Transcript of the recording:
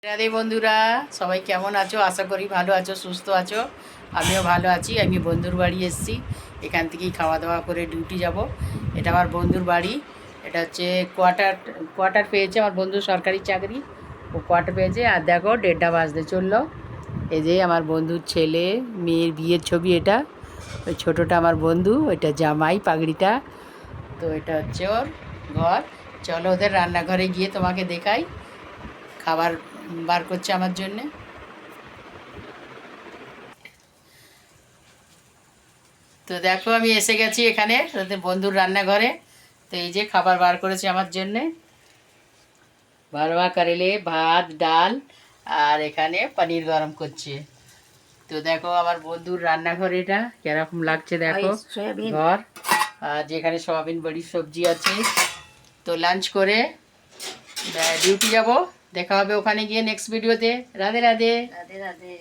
রাধে বন্ধুরা, সবাই কেমন আছো? আশা করি ভালো আছো, সুস্থ আছো। আমিও ভালো আছি। আমি বন্ধুর বাড়ি এসেছি। এখান থেকেই খাওয়া দাওয়া করে ডিউটি যাব। এটা আমার বন্ধুর বাড়ি। এটা হচ্ছে কোয়ার্টার পেয়েছে আমার বন্ধু, সরকারি চাকরি। ও কোয়ার্টার পেয়েছে। আর দেখো 1:30 বাজতে চললো। এই যে আমার বন্ধুর ছেলে মেয়ের বিয়ের ছবি। এটা ওই ছোটোটা আমার বন্ধু, ওইটা জামাই পাগড়িটা। তো এটা হচ্ছে ওর ঘর। চলো ওদের রান্নাঘরে গিয়ে তোমাকে দেখাই। খাবার বার করছে আমার জন্যে। তো দেখো আমি এসে গেছি এখানে ওদের বন্ধুর রান্নাঘরে। তো এই যে খাবার বার করেছে আমার জন্যে। ভারোয়া করেলে, ভাত, ডাল, আর এখানে পনির গরম করছে। তো দেখো আমার বন্ধুর রান্নাঘর, এটা কিরকম লাগছে দেখো। ঘর আর যেখানে সয়াবিন বড়ি সবজি আছে। তো লাঞ্চ করে ডিউটি যাব। দেখা হবে ওখানে গিয়ে নেক্সট ভিডিওতে। রাধে রাধে। রাধে রাধে।